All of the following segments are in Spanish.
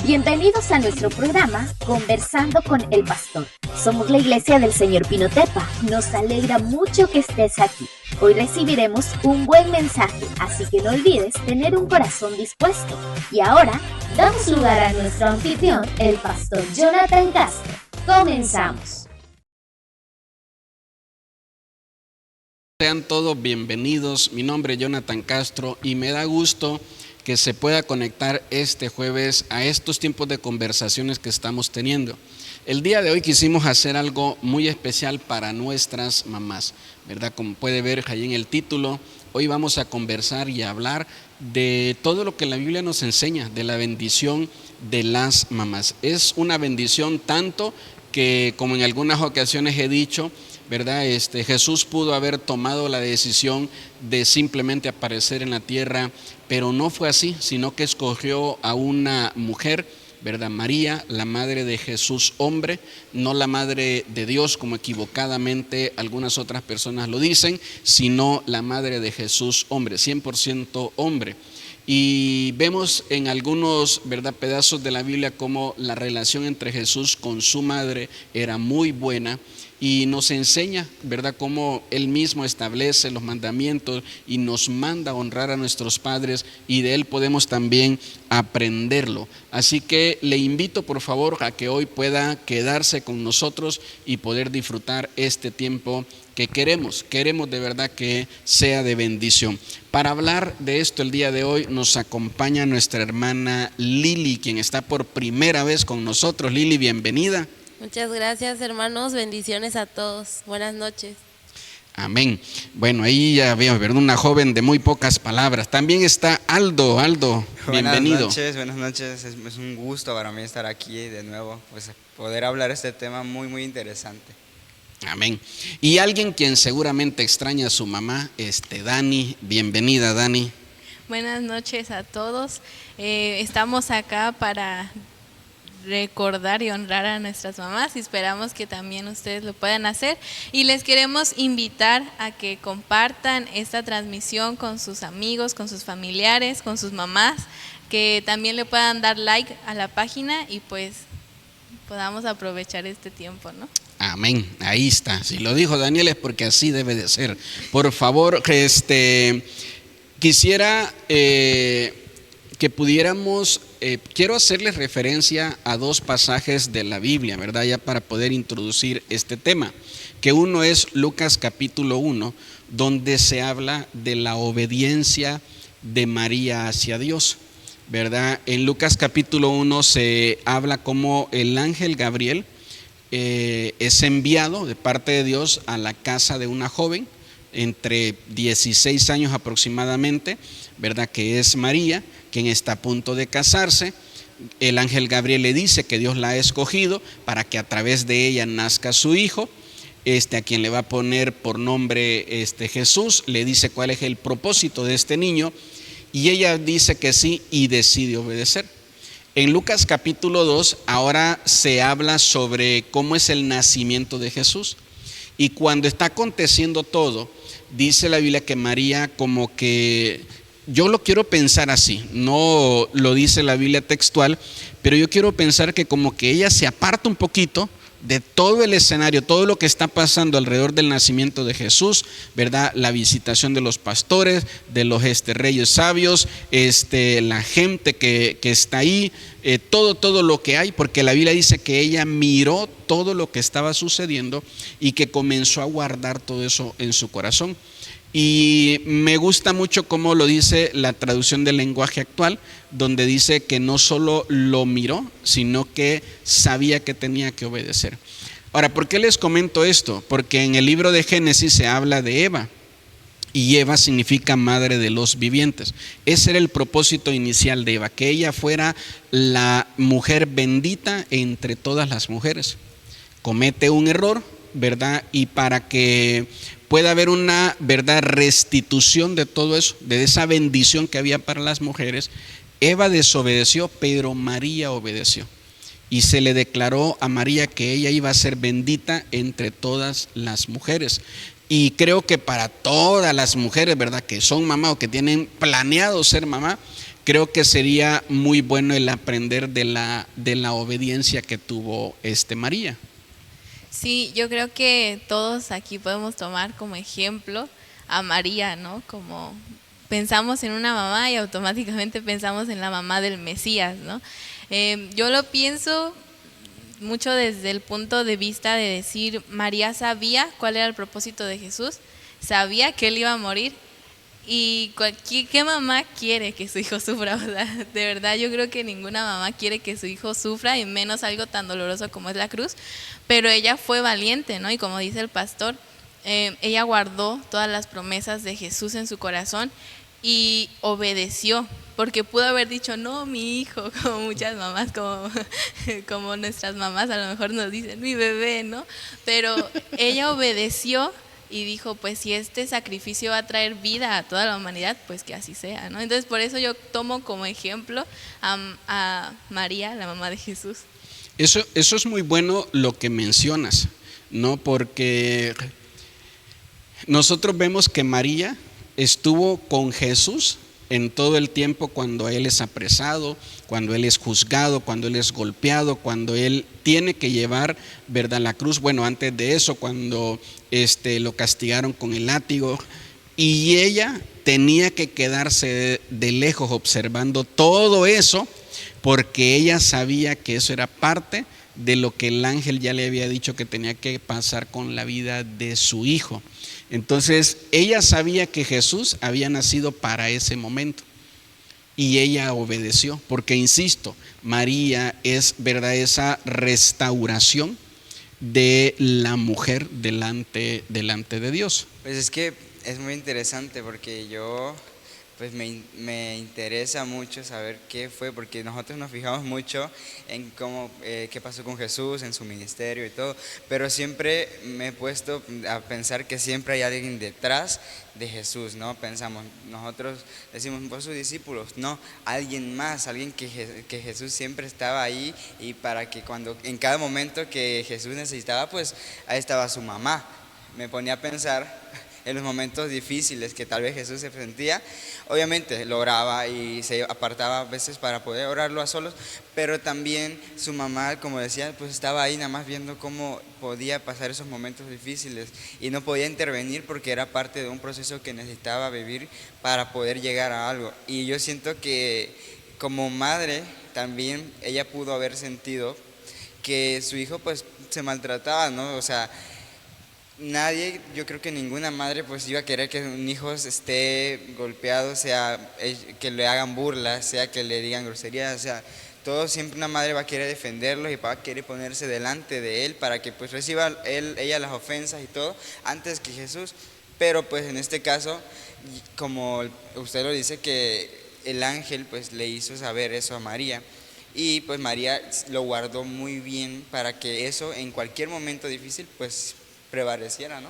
Bienvenidos a nuestro programa Conversando con el Pastor. Somos la Iglesia del Señor Pinotepa. Nos alegra mucho que estés aquí. Hoy recibiremos un buen mensaje, así que no olvides tener un corazón dispuesto. Y ahora, damos lugar a nuestro anfitrión, el Pastor Jonathan Castro. Comenzamos. Sean todos bienvenidos. Mi nombre es Jonathan Castro y me da gusto que se pueda conectar este jueves a estos tiempos de conversaciones que estamos teniendo. El día de hoy quisimos hacer algo muy especial para nuestras mamás, ¿verdad? Como puede ver ahí en el título, hoy vamos a conversar y a hablar de todo lo que la Biblia nos enseña, de la bendición de las mamás. Es una bendición tanto que, como en algunas ocasiones he dicho, ¿verdad? Jesús pudo haber tomado la decisión de simplemente aparecer en la tierra, pero no fue así, sino que escogió a una mujer, ¿verdad? María, la madre de Jesús hombre, no la madre de Dios como equivocadamente algunas otras personas lo dicen, sino la madre de Jesús hombre, 100% hombre. Y vemos en algunos, ¿verdad?, pedazos de la Biblia cómo la relación entre Jesús con su madre era muy buena. Y nos enseña, ¿verdad?, cómo Él mismo establece los mandamientos y nos manda a honrar a nuestros padres, y de Él podemos también aprenderlo. Así que le invito por favor a que hoy pueda quedarse con nosotros y poder disfrutar este tiempo que queremos de verdad que sea de bendición. Para hablar de esto el día de hoy nos acompaña nuestra hermana Lili, quien está por primera vez con nosotros. Lili, bienvenida. Muchas gracias, hermanos, bendiciones a todos, buenas noches. Amén. Bueno, ahí ya veo, ¿verdad?, una joven de muy pocas palabras. También está Aldo, bienvenido. Buenas noches, es un gusto para mí estar aquí de nuevo, pues poder hablar este tema muy interesante. Amén. Y alguien quien seguramente extraña a su mamá, Dani, bienvenida Dani. Buenas noches a todos, estamos acá para recordar y honrar a nuestras mamás y esperamos que también ustedes lo puedan hacer, y les queremos invitar a que compartan esta transmisión con sus amigos, con sus familiares, con sus mamás, que también le puedan dar like a la página y pues podamos aprovechar este tiempo, ¿no? Amén, ahí está. Si lo dijo Daniel es porque así debe de ser. Por favor, quisiera que pudiéramos, quiero hacerles referencia a dos pasajes de la Biblia, ¿verdad? Ya para poder introducir este tema, que uno es Lucas capítulo 1, donde se habla de la obediencia de María hacia Dios, ¿verdad? En Lucas capítulo 1 se habla cómo el ángel Gabriel es enviado de parte de Dios a la casa de una joven entre 16 años aproximadamente, ¿verdad?, que es María, quien está a punto de casarse. El ángel Gabriel le dice que Dios la ha escogido para que a través de ella nazca su hijo, a quien le va a poner por nombre Jesús. Le dice cuál es el propósito de este niño y ella dice que sí y decide obedecer. En Lucas capítulo 2 ahora se habla sobre cómo es el nacimiento de Jesús, y cuando está aconteciendo todo, dice la Biblia que María, como que, yo lo quiero pensar así, no lo dice la Biblia textual, pero yo quiero pensar que como que ella se aparta un poquito de todo el escenario, todo lo que está pasando alrededor del nacimiento de Jesús, ¿verdad? La visitación de los pastores, de los reyes sabios, la gente que está ahí, todo lo que hay, porque la Biblia dice que ella miró todo lo que estaba sucediendo y que comenzó a guardar todo eso en su corazón. Y me gusta mucho cómo lo dice la traducción del lenguaje actual, donde dice que no solo lo miró, sino que sabía que tenía que obedecer. Ahora, ¿por qué les comento esto? Porque en el libro de Génesis se habla de Eva, y Eva significa madre de los vivientes. Ese era el propósito inicial de Eva, que ella fuera la mujer bendita entre todas las mujeres. Comete un error, ¿verdad? Y para que pueda haber una, ¿verdad?, restitución de todo eso, de esa bendición que había para las mujeres, Eva desobedeció, pero María obedeció. Y se le declaró a María que ella iba a ser bendita entre todas las mujeres. Y creo que para todas las mujeres, ¿verdad?, que son mamá o que tienen planeado ser mamá, creo que sería muy bueno el aprender de la obediencia que tuvo María. Sí, yo creo que todos aquí podemos tomar como ejemplo a María, ¿no? Como pensamos en una mamá y automáticamente pensamos en la mamá del Mesías, ¿no? Yo lo pienso mucho desde el punto de vista de decir, María sabía cuál era el propósito de Jesús, sabía que él iba a morir. Y ¿qué mamá quiere que su hijo sufra? O sea, de verdad yo creo que ninguna mamá quiere que su hijo sufra, y menos algo tan doloroso como es la cruz. Pero ella fue valiente, ¿no? Y como dice el pastor, ella guardó todas las promesas de Jesús en su corazón y obedeció, porque pudo haber dicho, no, mi hijo, como muchas mamás, como nuestras mamás a lo mejor nos dicen, mi bebé, ¿no? Pero ella obedeció y dijo, pues si este sacrificio va a traer vida a toda la humanidad, pues que así sea, ¿no? Entonces por eso yo tomo como ejemplo a María, la mamá de Jesús. Eso es muy bueno lo que mencionas, ¿no? Porque nosotros vemos que María estuvo con Jesús en todo el tiempo cuando Él es apresado, cuando Él es juzgado, cuando Él es golpeado, cuando Él tiene que llevar, ¿verdad?, la cruz. Bueno, antes de eso, cuando lo castigaron con el látigo, y ella tenía que quedarse de lejos observando todo eso, porque ella sabía que eso era parte de lo que el ángel ya le había dicho que tenía que pasar con la vida de su hijo. Entonces ella sabía que Jesús había nacido para ese momento y ella obedeció, porque insisto, María es, ¿verdad?, esa restauración de la mujer delante de Dios. Pues es que es muy interesante porque yo pues me interesa mucho saber qué fue, porque nosotros nos fijamos mucho en cómo, qué pasó con Jesús, en su ministerio y todo, pero siempre me he puesto a pensar que siempre hay alguien detrás de Jesús, ¿no? Pensamos, nosotros decimos, por sus discípulos, no, alguien más, alguien que Jesús siempre estaba ahí, y para que en cada momento que Jesús necesitaba, pues ahí estaba su mamá. Me ponía a pensar en los momentos difíciles que tal vez Jesús se sentía. Obviamente lo oraba y se apartaba a veces para poder orarlo a solos, pero también su mamá, como decía, pues estaba ahí nada más viendo cómo podía pasar esos momentos difíciles y no podía intervenir porque era parte de un proceso que necesitaba vivir para poder llegar a algo. Y yo siento que como madre también ella pudo haber sentido que su hijo pues se maltrataba, ¿no? O sea, nadie, yo creo que ninguna madre pues iba a querer que un hijo esté golpeado, sea que le hagan burlas, sea que le digan groserías, o sea, todo, siempre una madre va a querer defenderlo y va a querer ponerse delante de él para que pues reciba ella las ofensas y todo antes que Jesús. Pero pues en este caso, como usted lo dice, que el ángel pues le hizo saber eso a María, y pues María lo guardó muy bien para que eso en cualquier momento difícil pues prevaleciera, ¿no?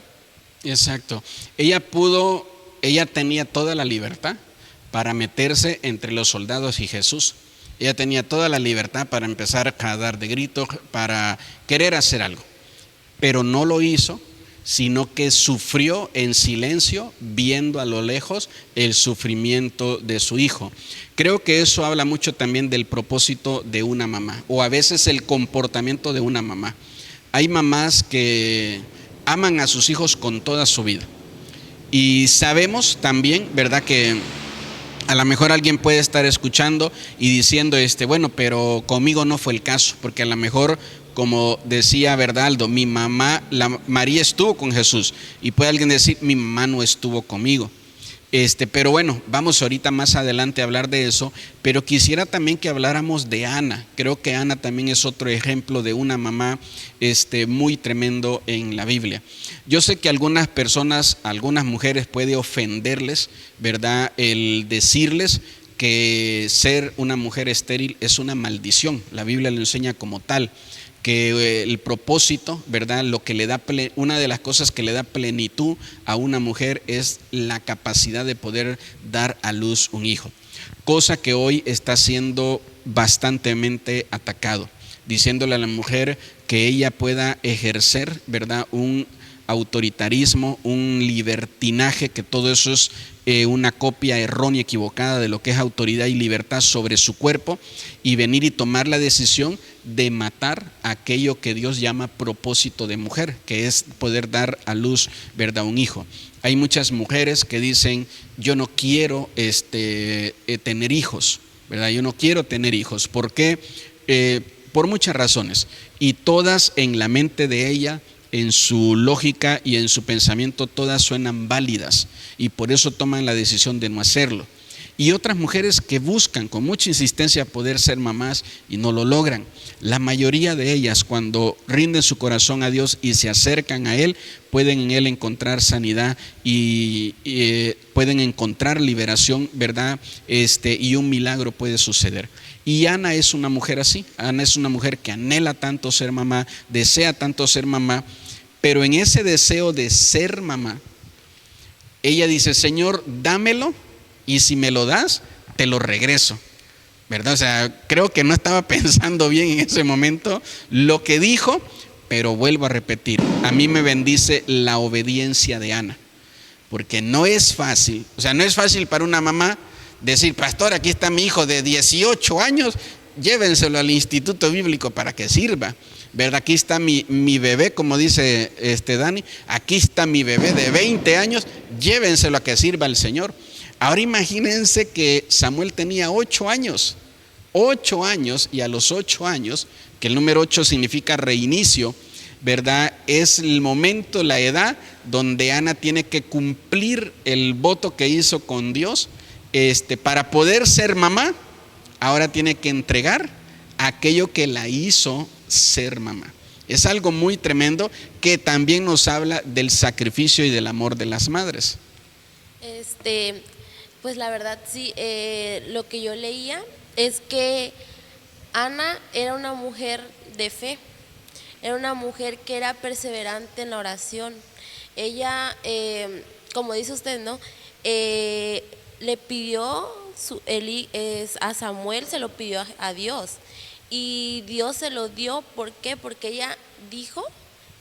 Exacto. Ella tenía toda la libertad para meterse entre los soldados y Jesús. Ella tenía toda la libertad para empezar a dar de gritos, para querer hacer algo, pero no lo hizo, sino que sufrió en silencio, viendo a lo lejos el sufrimiento de su hijo. Creo que eso habla mucho también del propósito de una mamá, o a veces el comportamiento de una mamá. Hay mamás que aman a sus hijos con toda su vida, y sabemos también, ¿verdad?, que a lo mejor alguien puede estar escuchando y diciendo, bueno, pero conmigo no fue el caso, porque a lo mejor, como decía, ¿verdad, Aldo?, mi mamá, María estuvo con Jesús, y puede alguien decir, mi mamá no estuvo conmigo. Pero bueno, vamos ahorita más adelante a hablar de eso, pero quisiera también que habláramos de Ana. Creo que Ana también es otro ejemplo de una mamá muy tremendo en la Biblia. Yo sé que algunas personas, algunas mujeres puede ofenderles, ¿verdad?, el decirles que ser una mujer estéril es una maldición. La Biblia lo enseña como tal, que el propósito, ¿verdad?, lo que le da una de las cosas que le da plenitud a una mujer es la capacidad de poder dar a luz un hijo, cosa que hoy está siendo bastantemente atacado, diciéndole a la mujer que ella pueda ejercer, ¿verdad?, un autoritarismo, un libertinaje, que todo eso es una copia errónea, equivocada de lo que es autoridad y libertad sobre su cuerpo, y venir y tomar la decisión de matar aquello que Dios llama propósito de mujer, que es poder dar a luz, ¿verdad?, un hijo. Hay muchas mujeres que dicen: yo no quiero tener hijos, ¿verdad? Yo no quiero tener hijos. ¿Por qué? Por muchas razones, y todas en la mente de ella, en su lógica y en su pensamiento, todas suenan válidas, y por eso toman la decisión de no hacerlo. Y otras mujeres que buscan con mucha insistencia poder ser mamás y no lo logran. La mayoría de ellas, cuando rinden su corazón a Dios y se acercan a Él, pueden en Él encontrar sanidad y pueden encontrar liberación, ¿verdad? Y un milagro puede suceder. Y Ana es una mujer así. Ana es una mujer que anhela tanto ser mamá, desea tanto ser mamá, pero en ese deseo de ser mamá, ella dice: Señor, dámelo, y si me lo das, te lo regreso, ¿verdad? O sea, creo que no estaba pensando bien en ese momento lo que dijo, pero vuelvo a repetir, a mí me bendice la obediencia de Ana, porque no es fácil, o sea, no es fácil para una mamá decir: pastor, aquí está mi hijo de 18 años, llévenselo al instituto bíblico para que sirva, ¿verdad? Aquí está mi bebé, como dice Dani, aquí está mi bebé de 20 años, llévenselo a que sirva al Señor. Ahora imagínense que Samuel tenía 8 años, y a los 8 años, que el número 8 significa reinicio, ¿verdad? Es el momento, la edad donde Ana tiene que cumplir el voto que hizo con Dios, para poder ser mamá. Ahora tiene que entregar aquello que la hizo ser mamá. Es algo muy tremendo que también nos habla del sacrificio y del amor de las madres. Pues la verdad sí, lo que yo leía es que Ana era una mujer de fe, era una mujer que era perseverante en la oración. Ella, como dice usted, ¿no? Le pidió a Samuel, se lo pidió a Dios, y Dios se lo dio. ¿Por qué? Porque ella dijo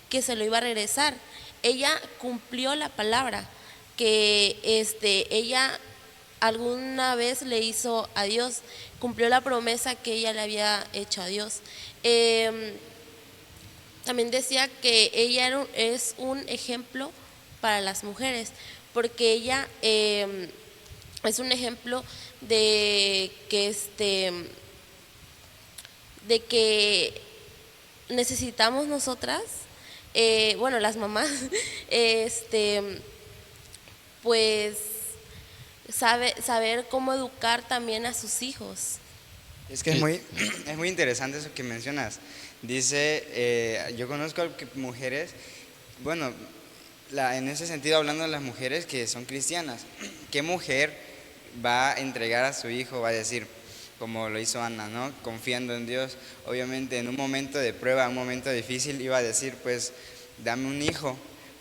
que se lo iba a regresar. Ella cumplió la palabra que ella alguna vez le hizo a Dios, cumplió la promesa que ella le había hecho a Dios. También decía que ella es un ejemplo para las mujeres, porque ella es un ejemplo de que necesitamos nosotras, bueno, las mamás, pues saber cómo educar también a sus hijos. Es que es muy interesante eso que mencionas. Dice, yo conozco mujeres, bueno, en ese sentido, hablando de las mujeres que son cristianas, ¿qué mujer va a entregar a su hijo? Va a decir, como lo hizo Ana, ¿no? Confiando en Dios. Obviamente en un momento de prueba, un momento difícil, iba a decir, pues, dame un hijo,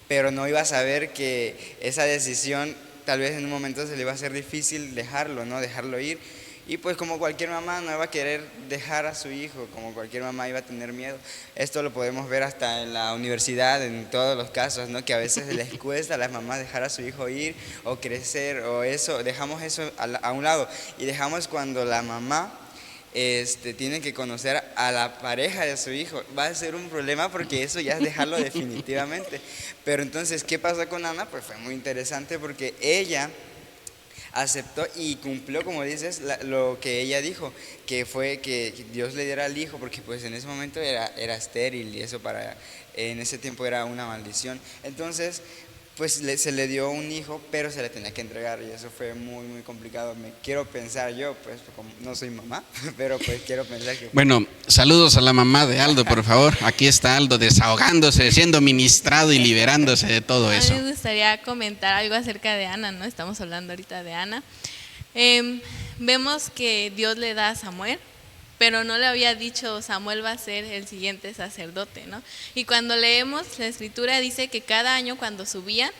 pero no iba a saber que esa decisión tal vez en un momento se le iba a hacer difícil dejarlo, ¿no? Dejarlo ir. Y pues como cualquier mamá no iba a querer dejar a su hijo, como cualquier mamá iba a tener miedo. Esto lo podemos ver hasta en la universidad, en todos los casos, ¿no? Que a veces les cuesta a las mamás dejar a su hijo ir o crecer o eso, dejamos eso a un lado y dejamos cuando la mamá tiene que conocer a la pareja de su hijo. Va a ser un problema porque eso ya es dejarlo definitivamente. Pero entonces, ¿qué pasó con Ana? Pues fue muy interesante porque ella aceptó y cumplió, como dices, lo que ella dijo, que fue que Dios le diera al hijo, porque pues en ese momento era estéril y eso en ese tiempo era una maldición. Entonces, pues se le dio un hijo, pero se le tenía que entregar y eso fue muy, muy complicado. Quiero pensar yo, pues como no soy mamá, pero pues quiero pensar que... Bueno, saludos a la mamá de Aldo, por favor. Aquí está Aldo desahogándose, siendo ministrado y liberándose de todo eso. A mí me gustaría comentar algo acerca de Ana, ¿no? Estamos hablando ahorita de Ana. Vemos que Dios le da a Samuel, pero no le había dicho Samuel va a ser el siguiente sacerdote, ¿no? Y cuando leemos la escritura dice que cada año cuando subían,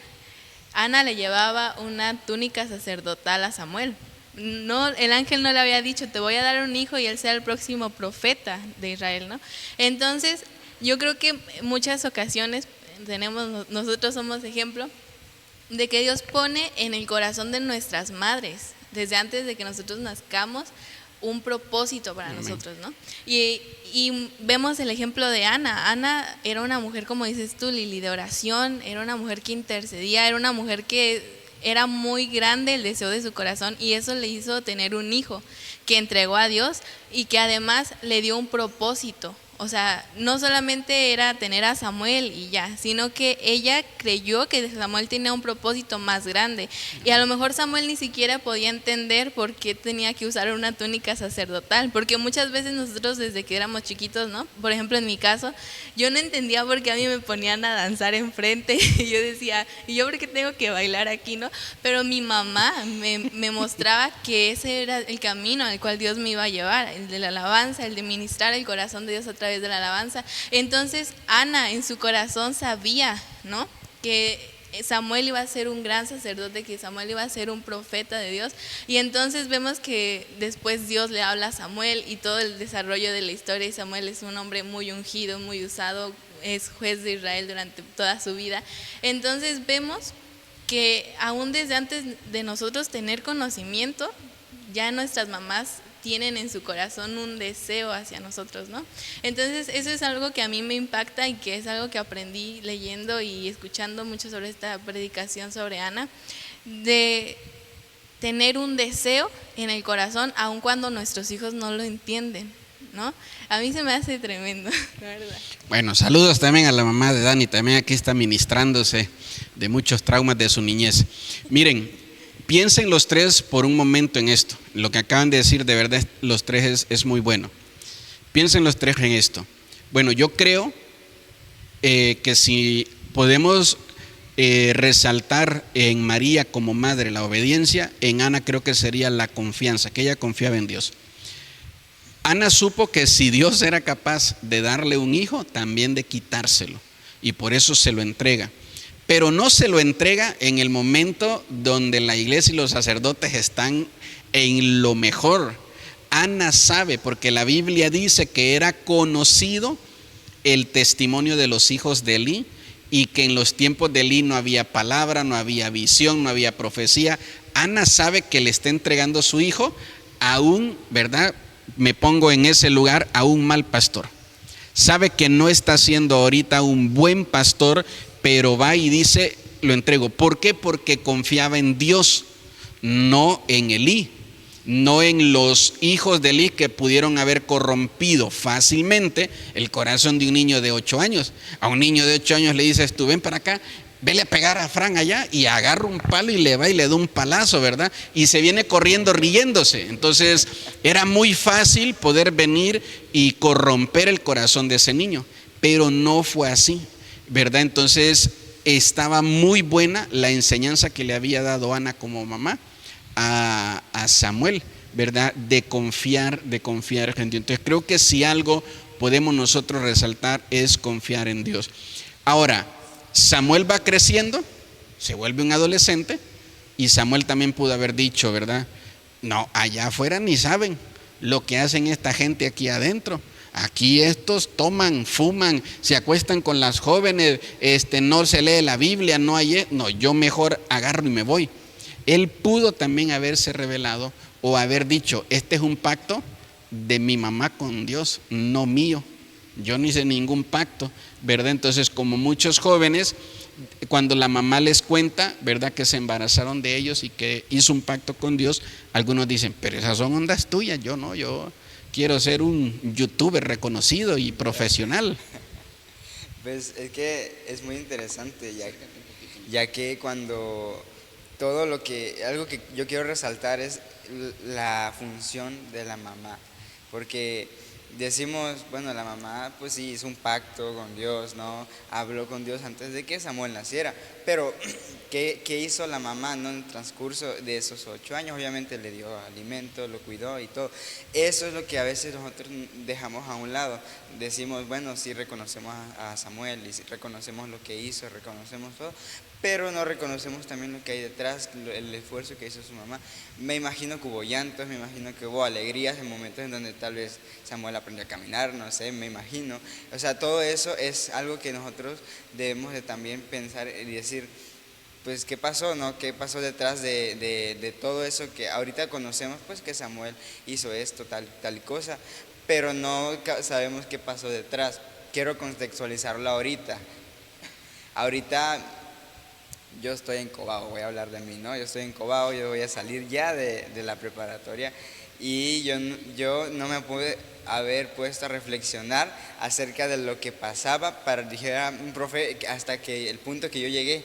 Ana le llevaba una túnica sacerdotal a Samuel. No, el ángel no le había dicho te voy a dar un hijo y él sea el próximo profeta de Israel, ¿no? Entonces yo creo que en muchas ocasiones nosotros somos ejemplo de que Dios pone en el corazón de nuestras madres, desde antes de que nosotros nazcamos, un propósito para nosotros, ¿no? Y vemos el ejemplo de Ana. Ana era una mujer, como dices tú, Lili, de oración, era una mujer que intercedía, era una mujer que era muy grande el deseo de su corazón, y eso le hizo tener un hijo que entregó a Dios y que además le dio un propósito. O sea, no solamente era tener a Samuel y ya, sino que ella creyó que Samuel tenía un propósito más grande. Y a lo mejor Samuel ni siquiera podía entender por qué tenía que usar una túnica sacerdotal, porque muchas veces nosotros desde que éramos chiquitos, ¿no? Por ejemplo, en mi caso, yo no entendía por qué a mí me ponían a danzar enfrente. Y yo decía, ¿y yo por qué tengo que bailar aquí, no? Pero mi mamá me mostraba que ese era el camino al cual Dios me iba a llevar, el de la alabanza, el de ministrar el corazón de Dios a través de la alabanza. Entonces Ana en su corazón sabía, ¿no?, que Samuel iba a ser un gran sacerdote, que Samuel iba a ser un profeta de Dios. Y entonces vemos que después Dios le habla a Samuel y todo el desarrollo de la historia, y Samuel es un hombre muy ungido, muy usado, es juez de Israel durante toda su vida. Entonces vemos que aún desde antes de nosotros tener conocimiento, ya nuestras mamás tienen en su corazón un deseo hacia nosotros, ¿no? Entonces eso es algo que a mí me impacta y que es algo que aprendí leyendo y escuchando mucho sobre esta predicación sobre Ana, de tener un deseo en el corazón aun cuando nuestros hijos no lo entienden, ¿no? A mí se me hace tremendo, la verdad. Bueno, saludos también a la mamá de Dani, también aquí está ministrándose de muchos traumas de su niñez. Miren, piensen los tres por un momento en esto. Lo que acaban de decir, de verdad, los tres es muy bueno. Piensen los tres en esto. Bueno, yo creo que si podemos resaltar en María como madre la obediencia, en Ana creo que sería la confianza, que ella confiaba en Dios. Ana supo que si Dios era capaz de darle un hijo, también de quitárselo, y por eso se lo entrega. Pero no se lo entrega en el momento donde la iglesia y los sacerdotes están en lo mejor. Ana sabe, porque la Biblia dice que era conocido el testimonio de los hijos de Elí, y que en los tiempos de Elí no había palabra, no había visión, no había profecía. Ana sabe que le está entregando su hijo a un, ¿verdad?, me pongo en ese lugar, a un mal pastor. Sabe que no está siendo ahorita un buen pastor, pero va y dice, lo entrego. ¿Por qué? Porque confiaba en Dios, no en Elí, no en los hijos de Elí, que pudieron haber corrompido fácilmente el corazón de un niño de 8 años. A un niño de 8 años le dices, tú ven para acá, vele a pegar a Fran allá, y agarra un palo y le va y le da un palazo, ¿verdad? Y se viene corriendo riéndose. Entonces era muy fácil poder venir y corromper el corazón de ese niño, pero no fue así, ¿verdad? Entonces estaba muy buena la enseñanza que le había dado Ana como mamá a Samuel, ¿verdad? De confiar en Dios. Entonces creo que si algo podemos nosotros resaltar es confiar en Dios. Ahora, Samuel va creciendo, se vuelve un adolescente, y Samuel también pudo haber dicho, ¿verdad? No, allá afuera ni saben lo que hacen esta gente aquí adentro. Aquí estos toman, fuman, se acuestan con las jóvenes, no se lee la Biblia, no, yo mejor agarro y me voy. Él pudo también haberse revelado o haber dicho, este es un pacto de mi mamá con Dios, no mío. Yo no hice ningún pacto, ¿verdad? Entonces, como muchos jóvenes, cuando la mamá les cuenta, ¿verdad?, que se embarazaron de ellos y que hizo un pacto con Dios, algunos dicen, pero esas son ondas tuyas, yo no, yo quiero ser un youtuber reconocido y profesional. Pues es que es muy interesante, ya que cuando algo que yo quiero resaltar es la función de la mamá, porque decimos, bueno, la mamá pues sí hizo un pacto con Dios, ¿no? Habló con Dios antes de que Samuel naciera, pero ¿qué hizo la mamá, ¿no?, en el transcurso de esos 8 años? Obviamente le dio alimento, lo cuidó y todo. Eso es lo que a veces nosotros dejamos a un lado. Decimos, bueno, sí reconocemos a Samuel y sí reconocemos lo que hizo, reconocemos todo, pero no reconocemos también lo que hay detrás, el esfuerzo que hizo su mamá. Me imagino que hubo llantos, me imagino que hubo alegrías en momentos en donde tal vez Samuel Samuel aprendió a caminar, no sé, me imagino. O sea, todo eso es algo que nosotros debemos de también pensar y decir, pues, ¿qué pasó, no? ¿Qué pasó detrás de todo eso que ahorita conocemos, pues, que Samuel hizo esto, tal cosa, pero no sabemos qué pasó detrás? Quiero contextualizarlo ahorita. Ahorita yo estoy en Cobao, voy a hablar de mí, ¿no? Yo estoy en Cobao, yo voy a salir ya de la preparatoria y yo no me pude haber puesto a reflexionar acerca de lo que pasaba para, dijera un profe, hasta que el punto que yo llegué.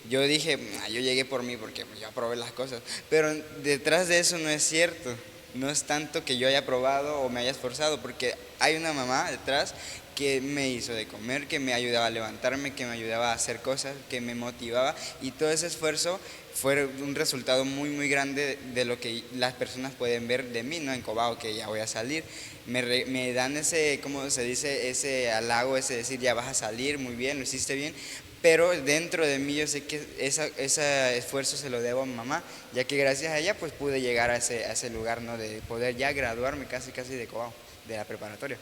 Yo dije, yo llegué por mí porque yo aprobé las cosas, pero detrás de eso no es cierto, no es tanto que yo haya probado o me haya esforzado, porque hay una mamá detrás que me hizo de comer, que me ayudaba a levantarme, que me ayudaba a hacer cosas, que me motivaba, y todo ese esfuerzo fue un resultado muy muy grande de lo que las personas pueden ver de mí, ¿no? En Cobao, que ya voy a salir, me dan ese, ¿cómo se dice? Ese halago, ese decir, ya vas a salir, muy bien, lo hiciste bien, pero dentro de mí yo sé que ese esfuerzo se lo debo a mi mamá, ya que gracias a ella pues pude llegar a ese lugar, ¿no? De poder ya graduarme casi de Cobao, de la preparatoria.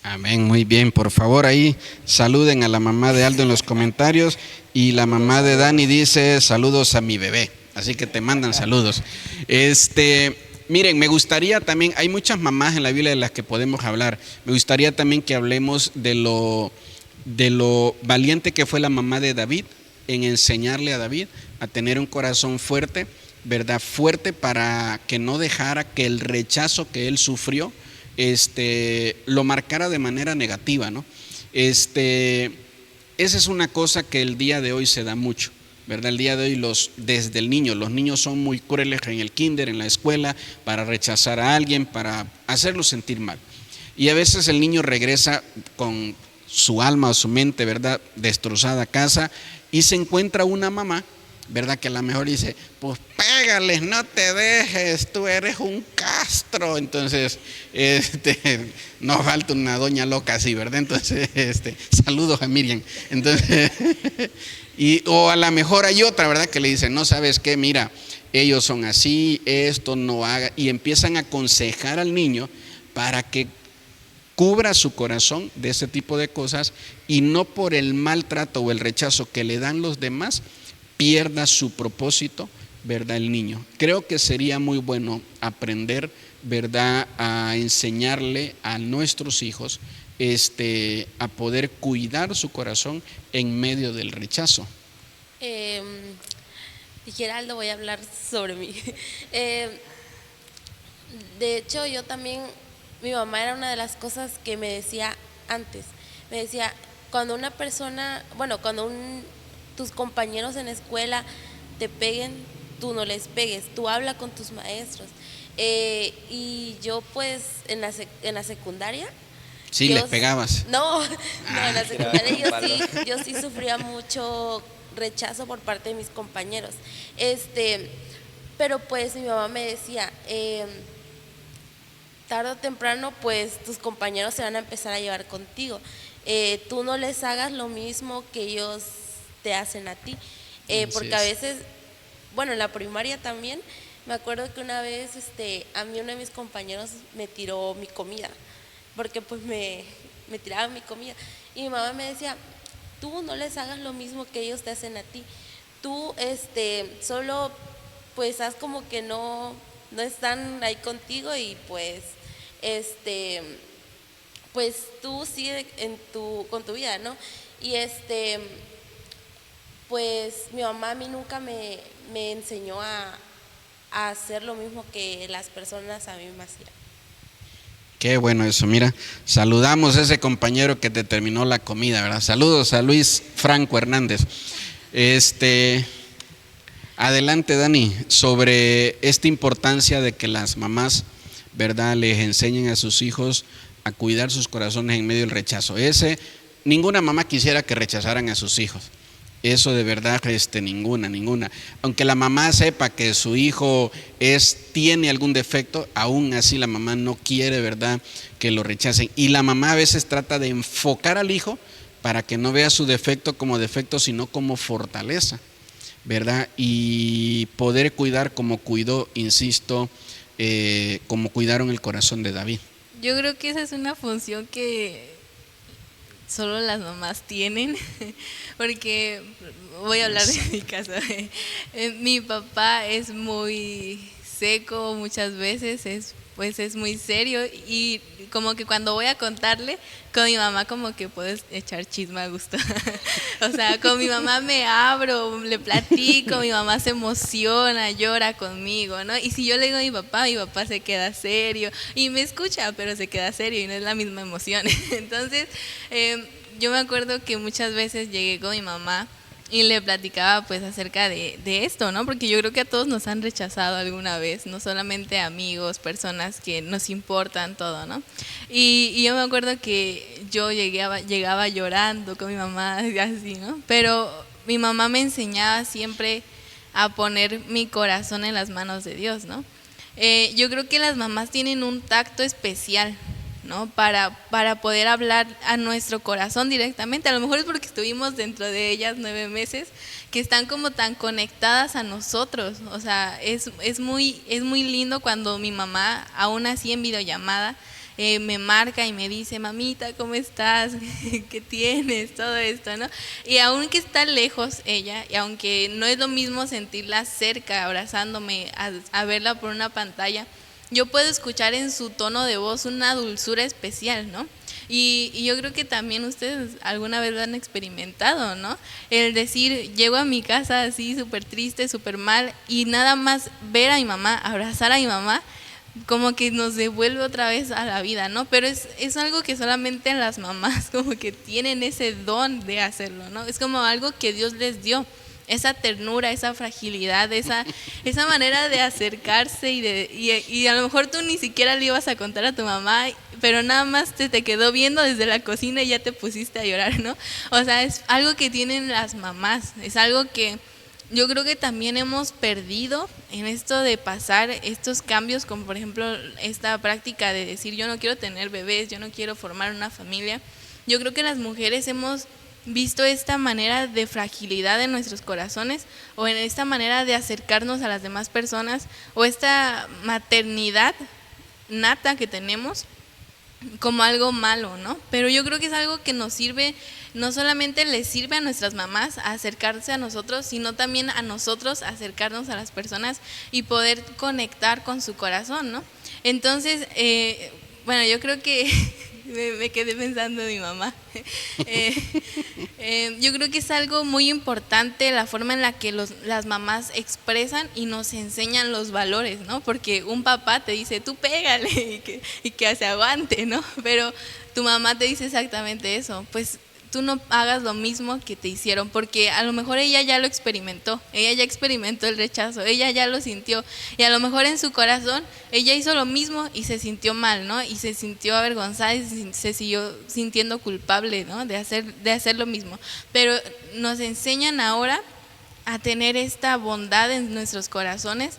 Amén, muy bien. Por favor, ahí saluden a la mamá de Aldo en los comentarios. Y la mamá de Dani dice, saludos a mi bebé. Así que te mandan saludos. Miren, me gustaría también, hay muchas mamás en la Biblia de las que podemos hablar. Me gustaría también que hablemos de lo valiente que fue la mamá de David en enseñarle a David a tener un corazón fuerte, ¿verdad? Fuerte para que no dejara que el rechazo que él sufrió lo marcara de manera negativa, ¿no? Esa es una cosa que el día de hoy se da mucho, ¿verdad? El día de hoy desde el niño, los niños son muy crueles en el kinder, en la escuela, para rechazar a alguien, para hacerlo sentir mal. Y a veces el niño regresa con su alma o su mente, ¿verdad?, destrozada a casa, y se encuentra una mamá, ¿verdad?, que a lo mejor dice, pues pégales, no te dejes, tú eres un castro. Entonces, no falta una doña loca así, ¿verdad? Entonces, saludos a Miriam. Entonces, o a lo mejor hay otra, ¿verdad?, que le dice, no, ¿sabes qué? Mira, ellos son así, esto no haga, y empiezan a aconsejar al niño para que cubra su corazón de ese tipo de cosas y no por el maltrato o el rechazo que le dan los demás pierda su propósito, ¿verdad? El niño. Creo que sería muy bueno aprender, ¿verdad?, a enseñarle a nuestros hijos a poder cuidar su corazón en medio del rechazo. Geraldo, voy a hablar sobre mí. De hecho, yo también, mi mamá era una de las cosas que me decía antes. Me decía, cuando una persona, cuando tus compañeros en la escuela te peguen, tú no les pegues, tú habla con tus maestros. Y yo pues en la secundaria... Sí, les pegabas. No, en la secundaria yo sí sufría mucho rechazo por parte de mis compañeros. Pero pues mi mamá me decía, tarde o temprano pues tus compañeros se van a empezar a llevar contigo. Tú no les hagas lo mismo que ellos te hacen a ti, porque a veces, en la primaria también, me acuerdo que una vez a mí uno de mis compañeros me tiró mi comida, porque pues me tiraban mi comida, y mi mamá me decía, tú no les hagas lo mismo que ellos te hacen a ti, tú solo pues haz como que no están ahí contigo y pues pues tú sigue con tu vida, ¿no? Y pues mi mamá a mí nunca me enseñó a hacer lo mismo que las personas a mí me hacían. Qué bueno eso, mira, saludamos a ese compañero que te terminó la comida, ¿verdad? Saludos a Luis Franco Hernández. Adelante, Dani, sobre esta importancia de que las mamás, ¿verdad?, les enseñen a sus hijos a cuidar sus corazones en medio del rechazo. Ninguna mamá quisiera que rechazaran a sus hijos. Eso de verdad, ninguna. Aunque la mamá sepa que su hijo tiene algún defecto, aún así la mamá no quiere, ¿verdad?, que lo rechacen. Y la mamá a veces trata de enfocar al hijo para que no vea su defecto como defecto, sino como fortaleza, ¿verdad? Y poder cuidar como cuidó, insisto, como cuidaron el corazón de David. Yo creo que esa es una función que solo las mamás tienen, porque voy a hablar de mi caso. Mi papá es muy seco muchas veces, es muy serio y como que cuando voy a contarle, con mi mamá como que puedes echar chisme a gusto. O sea, con mi mamá me abro, le platico, mi mamá se emociona, llora conmigo, ¿no? Y si yo le digo a mi papá se queda serio y me escucha, pero se queda serio y no es la misma emoción. Entonces, yo me acuerdo que muchas veces llegué con mi mamá y le platicaba pues acerca de esto, ¿no? Porque yo creo que a todos nos han rechazado alguna vez, no solamente amigos, personas que nos importan todo, ¿no? Y yo me acuerdo que yo llegaba llorando con mi mamá, así, ¿no? Pero mi mamá me enseñaba siempre a poner mi corazón en las manos de Dios, ¿no? Yo creo que las mamás tienen un tacto especial, ¿no? Para poder hablar a nuestro corazón directamente. A lo mejor es porque estuvimos dentro de ellas 9 meses, que están como tan conectadas a nosotros. O sea, es muy lindo cuando mi mamá, aún así en videollamada, me marca y me dice, mamita, ¿cómo estás? ¿Qué tienes? Todo esto, ¿no? Y aunque está lejos ella, y aunque no es lo mismo sentirla cerca, abrazándome, a verla por una pantalla, yo puedo escuchar en su tono de voz una dulzura especial, ¿no? Y yo creo que también ustedes alguna vez lo han experimentado, ¿no? El decir, llego a mi casa así súper triste, súper mal, y nada más ver a mi mamá, abrazar a mi mamá, como que nos devuelve otra vez a la vida, ¿no? Pero es algo que solamente las mamás como que tienen ese don de hacerlo, ¿no? Es como algo que Dios les dio, esa ternura, esa fragilidad, esa manera de acercarse y a lo mejor tú ni siquiera le ibas a contar a tu mamá, pero nada más te quedó viendo desde la cocina y ya te pusiste a llorar, ¿no? O sea, es algo que tienen las mamás, es algo que yo creo que también hemos perdido en esto de pasar estos cambios, como por ejemplo esta práctica de decir yo no quiero tener bebés, yo no quiero formar una familia. Yo creo que las mujeres hemos visto esta manera de fragilidad en nuestros corazones o en esta manera de acercarnos a las demás personas o esta maternidad nata que tenemos como algo malo, ¿no? Pero yo creo que es algo que nos sirve, no solamente les sirve a nuestras mamás a acercarse a nosotros, sino también a nosotros a acercarnos a las personas y poder conectar con su corazón, ¿no? Entonces, bueno, yo creo que me quedé pensando en mi mamá. Yo creo que es algo muy importante la forma en la que las mamás expresan y nos enseñan los valores, ¿no? Porque un papá te dice, tú pégale y que se aguante, ¿no? Pero tu mamá te dice exactamente eso, pues tú no hagas lo mismo que te hicieron, porque a lo mejor ella ya lo experimentó, ella ya experimentó el rechazo, ella ya lo sintió, y a lo mejor en su corazón ella hizo lo mismo y se sintió mal, ¿no? Y se sintió avergonzada y se siguió sintiendo culpable, ¿no? De hacer lo mismo. Pero nos enseñan ahora a tener esta bondad en nuestros corazones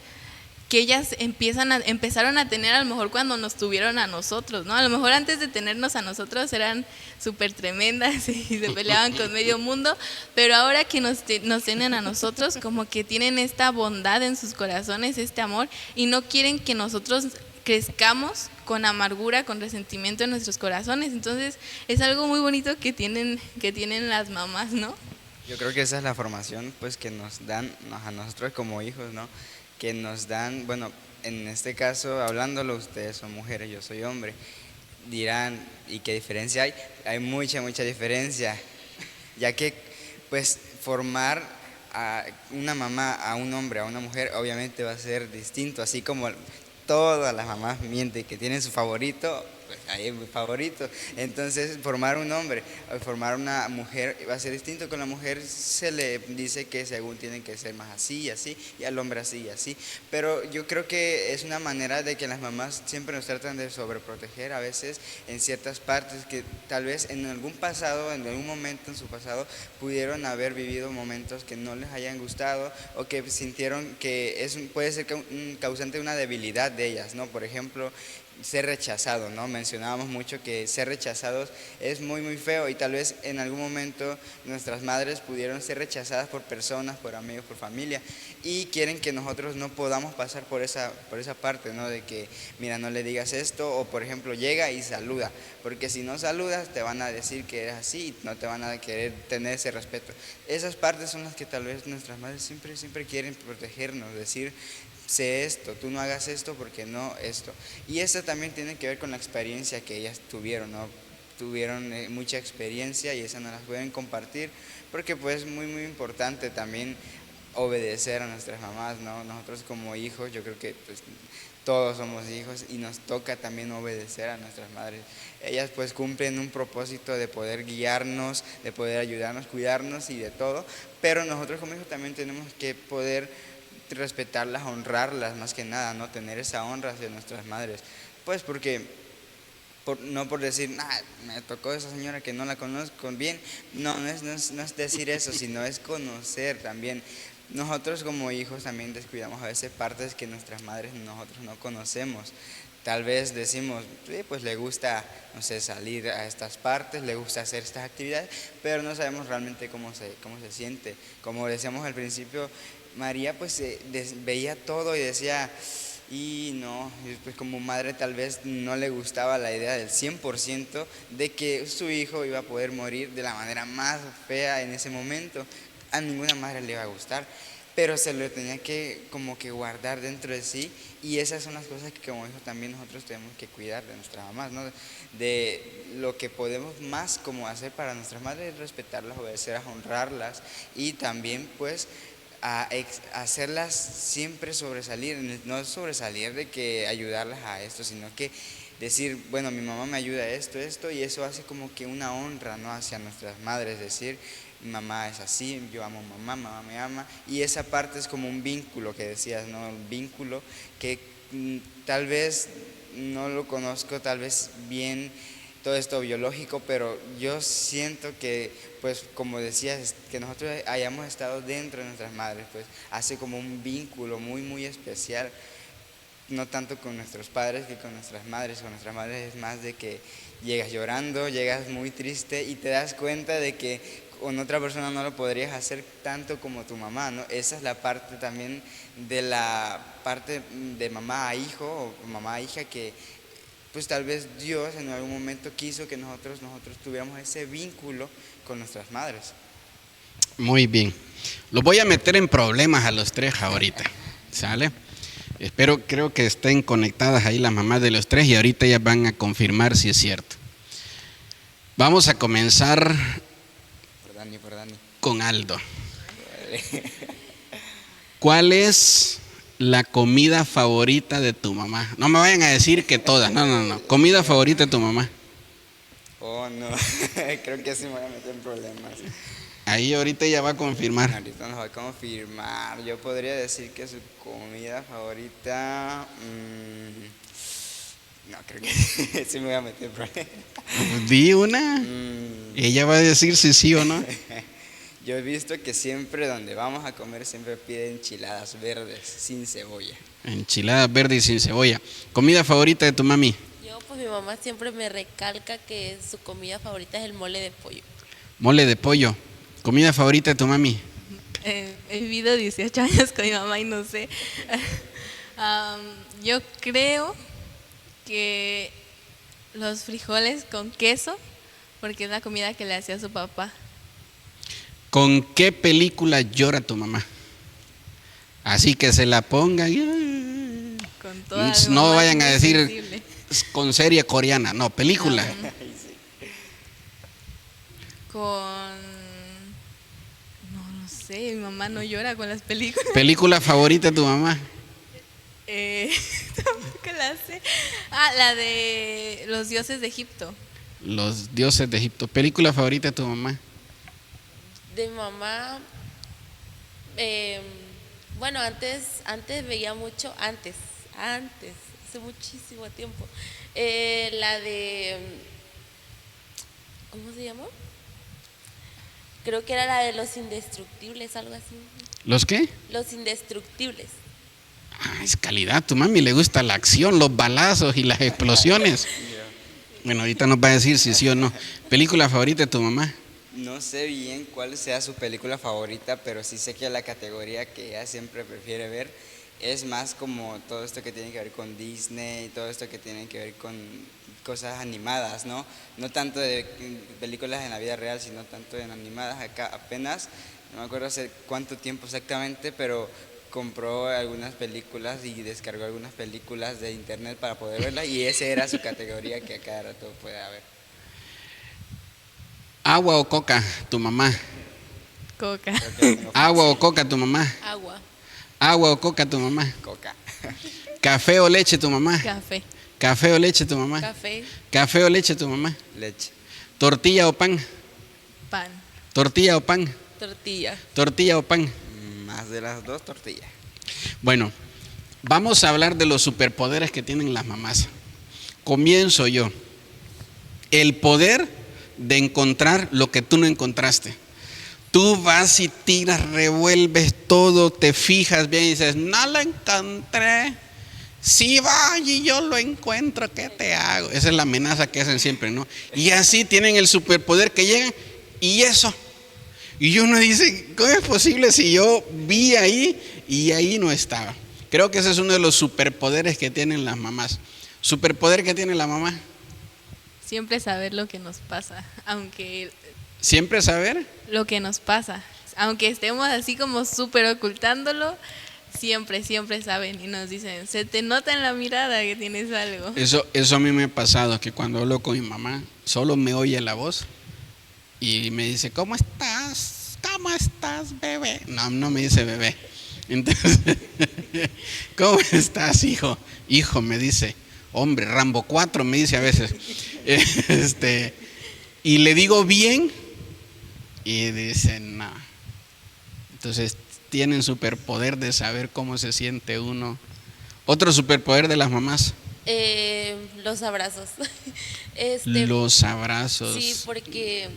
que ellas empezaron a tener a lo mejor cuando nos tuvieron a nosotros, ¿no? A lo mejor antes de tenernos a nosotros eran súper tremendas y se peleaban con medio mundo, pero ahora que nos tienen a nosotros, como que tienen esta bondad en sus corazones, este amor, y no quieren que nosotros crezcamos con amargura, con resentimiento en nuestros corazones. Entonces es algo muy bonito que tienen las mamás, ¿no? Yo creo que esa es la formación pues que nos dan a nosotros como hijos, ¿no? Que nos dan, bueno, en este caso, hablándolo, ustedes son mujeres, yo soy hombre, dirán, ¿y qué diferencia hay? Hay mucha diferencia, ya que pues formar a una mamá, a un hombre, a una mujer, obviamente va a ser distinto, así como todas las mamás mienten que tienen su favorito, pues ahí es mi favorito. Entonces, formar un hombre, formar una mujer va a ser distinto. Con la mujer se le dice que según tienen que ser más así y así, y al hombre así y así. Pero yo creo que es una manera de que las mamás siempre nos tratan de sobreproteger a veces en ciertas partes que tal vez en algún pasado, en algún momento en su pasado, pudieron haber vivido momentos que no les hayan gustado o que sintieron que puede ser un causante de una debilidad de ellas, ¿no? Por ejemplo, ser rechazado, ¿no? Mencionábamos mucho que ser rechazados es muy muy feo y tal vez en algún momento nuestras madres pudieron ser rechazadas por personas, por amigos, por familia y quieren que nosotros no podamos pasar por esa parte, ¿no? De que, mira, no le digas esto o por ejemplo llega y saluda, porque si no saludas te van a decir que eres así y no te van a querer tener ese respeto. Esas partes son las que tal vez nuestras madres siempre quieren protegernos, decir, sé esto, tú no hagas esto porque no esto. Y esto también tiene que ver con la experiencia que ellas tuvieron, ¿no? Tuvieron mucha experiencia y esa no las pueden compartir porque pues es muy muy importante también obedecer a nuestras mamás, ¿no? Nosotros como hijos, yo creo que pues todos somos hijos y nos toca también obedecer a nuestras madres. Ellas pues cumplen un propósito de poder guiarnos, de poder ayudarnos, cuidarnos y de todo, pero nosotros como hijos también tenemos que poder respetarlas, honrarlas más que nada, ¿no? Tener esa honra hacia nuestras madres, pues porque no por decir, me tocó esa señora que no la conozco bien, no es decir eso, sino es conocer también. Nosotros como hijos también descuidamos a veces partes que nuestras madres nosotros no conocemos. Tal vez decimos, sí, pues le gusta, no sé, salir a estas partes, le gusta hacer estas actividades, pero no sabemos realmente cómo se siente. Como decíamos al principio, María pues veía todo y decía, y no, pues como madre tal vez no le gustaba la idea del 100% de que su hijo iba a poder morir de la manera más fea en ese momento. A ninguna madre le iba a gustar, pero se lo tenía que como que guardar dentro de sí y esas son las cosas que como hijos también nosotros tenemos que cuidar de nuestras mamás, ¿no? De lo que podemos más como hacer para nuestras madres es respetarlas, obedecerlas, honrarlas y también pues hacerlas siempre sobresalir, no sobresalir de que ayudarlas a esto, sino que decir, bueno, mi mamá me ayuda a esto, y eso hace como que una honra, ¿no? Hacia nuestras madres, decir, mi mamá es así, yo amo a mamá me ama, y esa parte es como un vínculo que decías, ¿no? Un vínculo que tal vez no lo conozco, tal vez bien todo esto biológico, pero yo siento que, pues como decías, que nosotros hayamos estado dentro de nuestras madres, pues hace como un vínculo muy, muy especial, no tanto con nuestros padres que con nuestras madres. Con nuestras madres es más de que llegas llorando, llegas muy triste y te das cuenta de que con otra persona no lo podrías hacer tanto como tu mamá, ¿no? Esa es la parte también de la parte de mamá a hijo o mamá a hija que pues tal vez Dios en algún momento quiso que nosotros tuviéramos ese vínculo con nuestras madres. Muy bien. Los voy a meter en problemas a los tres ahorita, ¿sale? Creo que estén conectadas ahí las mamás de los tres y ahorita ellas van a confirmar si es cierto. Vamos a comenzar por Dani. Con Aldo. ¿Cuál es la comida favorita de tu mamá? No me vayan a decir que todas, no. Comida favorita de tu mamá. Oh, no, creo que así me voy a meter en problemas. Ahí ahorita ella va a confirmar. Ahorita nos va a confirmar. Yo podría decir que su comida favorita... no, creo que sí me voy a meter en problemas. Di una. Ella va a decir si sí o no. Yo he visto que siempre donde vamos a comer siempre piden enchiladas verdes sin cebolla. Enchiladas verdes y sin cebolla. ¿Comida favorita de tu mami? Yo, pues mi mamá siempre me recalca que su comida favorita es el mole de pollo. Mole de pollo. ¿Comida favorita de tu mami? He vivido 18 años con mi mamá y no sé. Yo creo que los frijoles con queso, porque es la comida que le hacía a su papá. ¿Con qué película llora tu mamá? Así que se la ponga. Con toda no vayan a decir sensible. con serie coreana, no, película. No sé, mi mamá no llora con las películas. ¿Película favorita de tu mamá? Tampoco la sé. La de los dioses de Egipto. Los dioses de Egipto. ¿Película favorita de tu mamá? De mi mamá, bueno, antes veía mucho, antes, hace muchísimo tiempo, la de, ¿cómo se llama? Creo que era la de Los Indestructibles, algo así. ¿Los qué? Los Indestructibles. Ah, es calidad, tu mami le gusta la acción, los balazos y las explosiones. Bueno, ahorita nos va a decir si sí o no. ¿Película favorita de tu mamá? No sé bien cuál sea su película favorita, pero sí sé que la categoría que ella siempre prefiere ver es más como todo esto que tiene que ver con Disney, todo esto que tiene que ver con cosas animadas, ¿no? No tanto de películas en la vida real, sino tanto en animadas. Acá apenas, no me acuerdo hace cuánto tiempo exactamente, pero compró algunas películas y descargó algunas películas de internet para poder verlas, y esa era su categoría que a cada rato puede haber. ¿Agua o coca, tu mamá? Coca. Creo que la tengo ¿Agua o coca, tu mamá? Agua. ¿Agua o coca, tu mamá? Coca. ¿Café o leche, tu mamá? Café. ¿Café o leche, tu mamá? Café. ¿Café o leche, tu mamá? Leche. ¿Tortilla o pan? Pan. ¿Tortilla o pan? Tortilla. ¿Tortilla o pan? Más de las dos, tortillas. Bueno, vamos a hablar de los superpoderes que tienen las mamás. Comienzo yo. El poder de encontrar lo que tú no encontraste. Tú vas y tiras, revuelves todo, te fijas bien y dices, no lo encontré. Si va y yo lo encuentro, ¿qué te hago? Esa es la amenaza que hacen siempre, ¿no? Y así tienen el superpoder que llegan y eso. Y uno dice, ¿cómo es posible si yo vi ahí y ahí no estaba? Creo que ese es uno de los superpoderes que tienen las mamás. ¿Superpoder que tiene la mamá? Siempre saber lo que nos pasa, aunque ¿Siempre saber? lo que nos pasa, aunque estemos así como súper ocultándolo, siempre saben y nos dicen, se te nota en la mirada que tienes algo. Eso a mí me ha pasado, que cuando hablo con mi mamá, solo me oye la voz y me dice, ¿cómo estás? ¿Cómo estás, bebé? No me dice bebé. Entonces, ¿cómo estás, hijo? Hijo, me dice, hombre, Rambo 4, me dice a veces. Y le digo bien y dice, no. Entonces, tienen superpoder de saber cómo se siente uno. Otro superpoder de las mamás. Los abrazos. Los abrazos. Sí, porque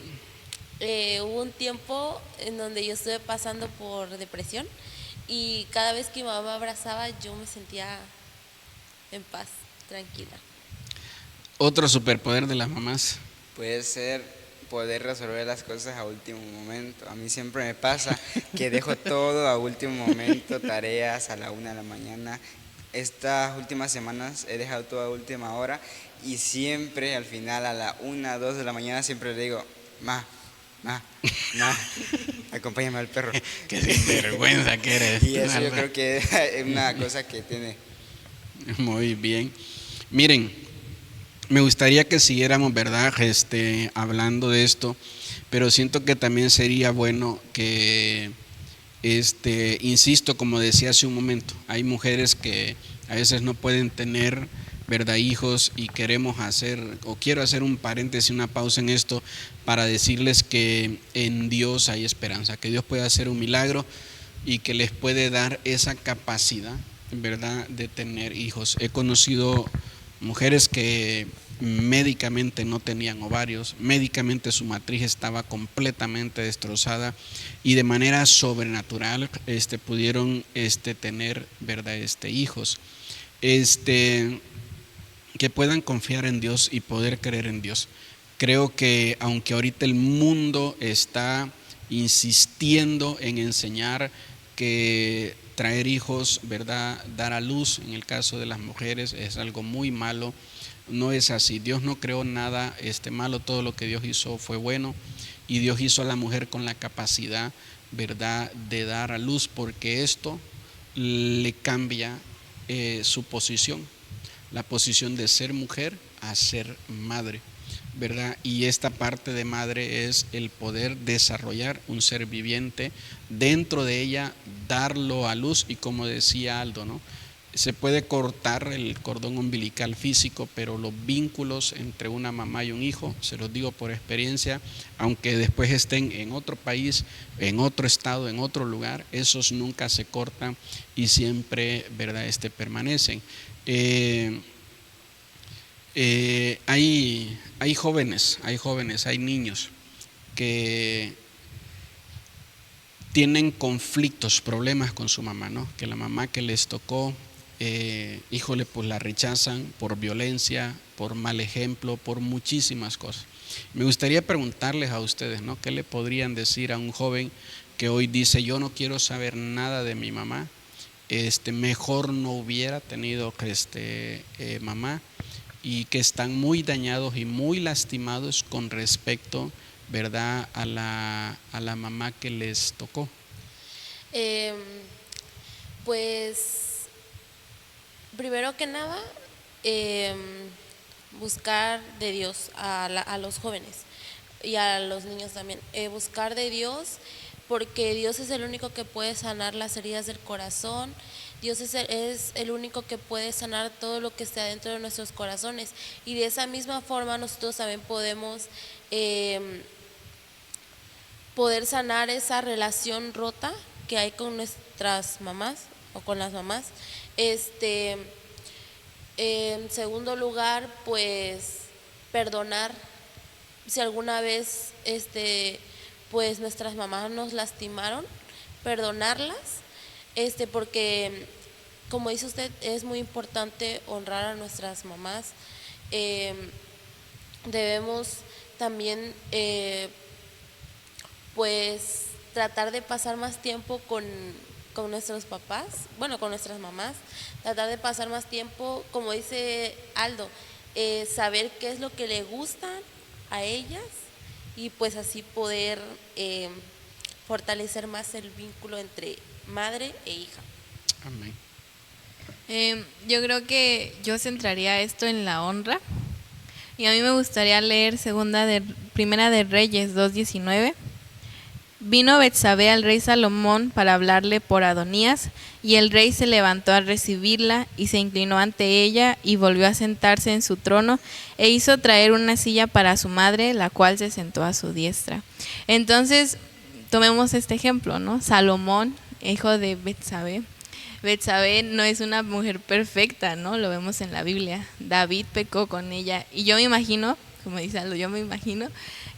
hubo un tiempo en donde yo estuve pasando por depresión y cada vez que mi mamá me abrazaba yo me sentía en paz, tranquila. Otro superpoder de las mamás. Puede ser poder resolver las cosas a último momento. A mí siempre me pasa que dejo todo a último momento, tareas a la 1 de la mañana. Estas últimas semanas he dejado todo a última hora y siempre al final a la 1, 2 de la mañana siempre le digo, ma, acompáñame al perro. Qué sinvergüenza que eres. Y eso yo creo que es una cosa que tiene. Muy bien. Miren, me gustaría que siguiéramos, ¿verdad? Hablando de esto, pero siento que también sería bueno que, insisto, como decía hace un momento, hay mujeres que a veces no pueden tener, ¿verdad?, hijos, y queremos hacer, o quiero hacer un paréntesis, una pausa en esto, para decirles que en Dios hay esperanza, que Dios puede hacer un milagro y que les puede dar esa capacidad, ¿verdad?, de tener hijos. He conocido mujeres que médicamente no tenían ovarios, médicamente su matriz estaba completamente destrozada y de manera sobrenatural pudieron tener, ¿verdad?, hijos. Que puedan confiar en Dios y poder creer en Dios. Creo que aunque ahorita el mundo está insistiendo en enseñar que traer hijos, ¿verdad?, dar a luz, en el caso de las mujeres, es algo muy malo. No es así. Dios no creó nada malo. Todo lo que Dios hizo fue bueno. Y Dios hizo a la mujer con la capacidad, ¿verdad?, de dar a luz, porque esto le cambia su posición. La posición de ser mujer a ser madre, ¿verdad? Y esta parte de madre es el poder desarrollar un ser viviente, dentro de ella darlo a luz, y como decía Aldo, ¿no?, se puede cortar el cordón umbilical físico, pero los vínculos entre una mamá y un hijo, se los digo por experiencia, aunque después estén en otro país, en otro estado, en otro lugar, esos nunca se cortan y siempre, ¿verdad?, permanecen. Hay jóvenes, hay niños que tienen conflictos, problemas con su mamá, ¿no? Que la mamá que les tocó híjole, pues la rechazan por violencia, por mal ejemplo, por muchísimas cosas. Me gustaría preguntarles a ustedes, ¿no? ¿Qué le podrían decir a un joven que hoy dice, yo no quiero saber nada de mi mamá? Mejor no hubiera tenido mamá, y que están muy dañados y muy lastimados con respecto, ¿verdad?, a la mamá que les tocó. Pues primero que nada, buscar de Dios a los jóvenes y a los niños también. Buscar de Dios, porque Dios es el único que puede sanar las heridas del corazón. Dios es el único que puede sanar todo lo que está dentro de nuestros corazones. Y de esa misma forma nosotros también podemos poder sanar esa relación rota que hay con nuestras mamás o con las mamás. En segundo lugar, pues perdonar. Si alguna vez pues nuestras mamás nos lastimaron, perdonarlas, porque como dice usted, es muy importante honrar a nuestras mamás. Debemos también pues tratar de pasar más tiempo con nuestros papás, bueno, con nuestras mamás, tratar de pasar más tiempo, como dice Aldo, saber qué es lo que le gustan a ellas, y pues así poder fortalecer más el vínculo entre madre e hija. Amén. Yo creo que yo centraría esto en la honra, y a mí me gustaría leer Primera de Reyes 2:19. Vino Betsabé al rey Salomón para hablarle por Adonías, y el rey se levantó a recibirla y se inclinó ante ella y volvió a sentarse en su trono e hizo traer una silla para su madre, la cual se sentó a su diestra. Entonces, tomemos este ejemplo, ¿no? Salomón, hijo de Betsabé. Betsabé no es una mujer perfecta, ¿no? Lo vemos en la Biblia. David pecó con ella, y yo me imagino, como dice Aldo,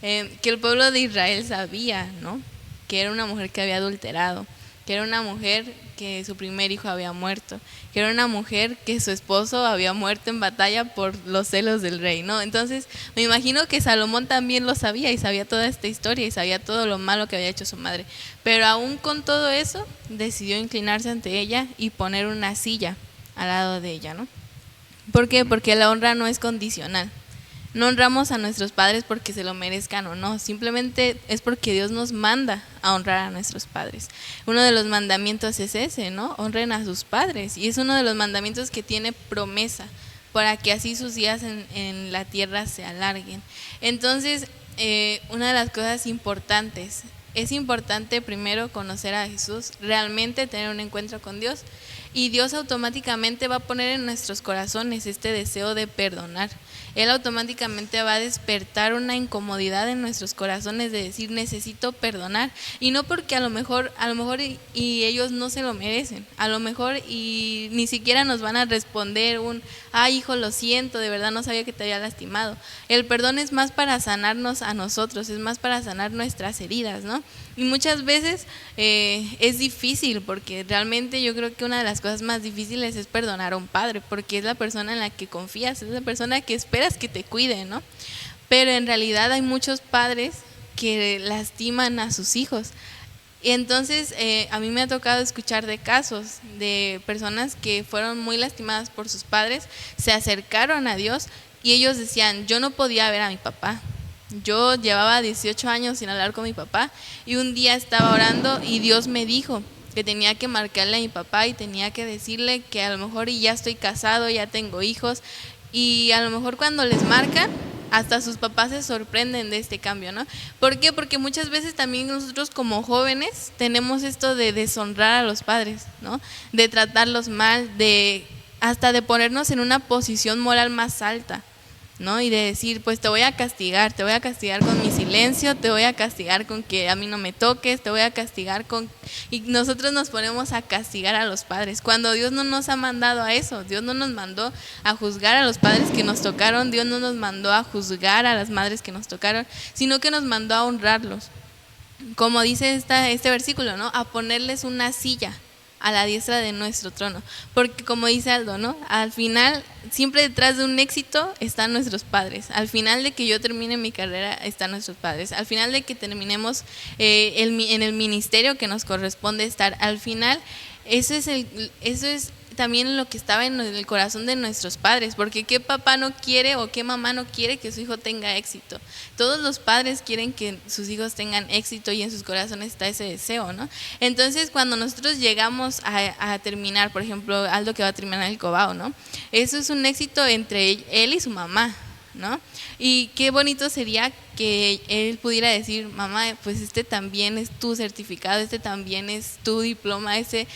que el pueblo de Israel sabía, ¿no?, que era una mujer que había adulterado, que era una mujer que su primer hijo había muerto, que era una mujer que su esposo había muerto en batalla por los celos del rey, ¿no? Entonces me imagino que Salomón también lo sabía, y sabía toda esta historia, y sabía todo lo malo que había hecho su madre, pero aún con todo eso decidió inclinarse ante ella y poner una silla al lado de ella, ¿no? ¿Por qué? Porque la honra no es condicional. No honramos a nuestros padres porque se lo merezcan o no, simplemente es porque Dios nos manda a honrar a nuestros padres. Uno de los mandamientos es ese, ¿no? Honren a sus padres, y es uno de los mandamientos que tiene promesa para que así sus días en la tierra se alarguen. Entonces, una de las cosas importantes, es importante primero conocer a Jesús, realmente tener un encuentro con Dios, y Dios automáticamente va a poner en nuestros corazones este deseo de perdonar. Él automáticamente va a despertar una incomodidad en nuestros corazones de decir, necesito perdonar, y no porque a lo mejor y ellos no se lo merecen, a lo mejor y ni siquiera nos van a responder ay, hijo, lo siento, de verdad no sabía que te había lastimado. El perdón es más para sanarnos a nosotros, es más para sanar nuestras heridas, ¿no? Y muchas veces es difícil, porque realmente yo creo que una de las cosas más difíciles es perdonar a un padre, porque es la persona en la que confías, es la persona que esperas que te cuide, ¿no? Pero en realidad hay muchos padres que lastiman a sus hijos. Y entonces a mí me ha tocado escuchar de casos de personas que fueron muy lastimadas por sus padres, se acercaron a Dios y ellos decían, yo no podía ver a mi papá. Yo llevaba 18 años sin hablar con mi papá, y un día estaba orando y Dios me dijo que tenía que marcarle a mi papá y tenía que decirle que a lo mejor ya estoy casado, ya tengo hijos, y a lo mejor cuando les marca, hasta sus papás se sorprenden de este cambio, ¿no? ¿Por qué? Porque muchas veces también nosotros como jóvenes tenemos esto de deshonrar a los padres, ¿no? De tratarlos mal, hasta de ponernos en una posición moral más alta, ¿no? Y de decir, pues te voy a castigar con mi silencio, te voy a castigar con que a mí no me toques, te voy a castigar con... Y nosotros nos ponemos a castigar a los padres, cuando Dios no nos ha mandado a eso. Dios no nos mandó a juzgar a los padres que nos tocaron, Dios no nos mandó a juzgar a las madres que nos tocaron, sino que nos mandó a honrarlos. Como dice este versículo, ¿no? A ponerles una silla a la diestra de nuestro trono. Porque como dice Aldo, ¿no? Al final, siempre detrás de un éxito están nuestros padres. Al final de que yo termine mi carrera están nuestros padres. Al final de que terminemos en el ministerio que nos corresponde estar, al final eso es también lo que estaba en el corazón de nuestros padres, porque qué papá no quiere o qué mamá no quiere que su hijo tenga éxito. Todos los padres quieren que sus hijos tengan éxito y en sus corazones está ese deseo, ¿no? Entonces, cuando nosotros llegamos a terminar, por ejemplo, Aldo que va a terminar el Cobao, ¿no? Eso es un éxito entre él y su mamá, ¿no? Y qué bonito sería que él pudiera decir, mamá, pues este también es tu certificado, este también es tu diploma, ese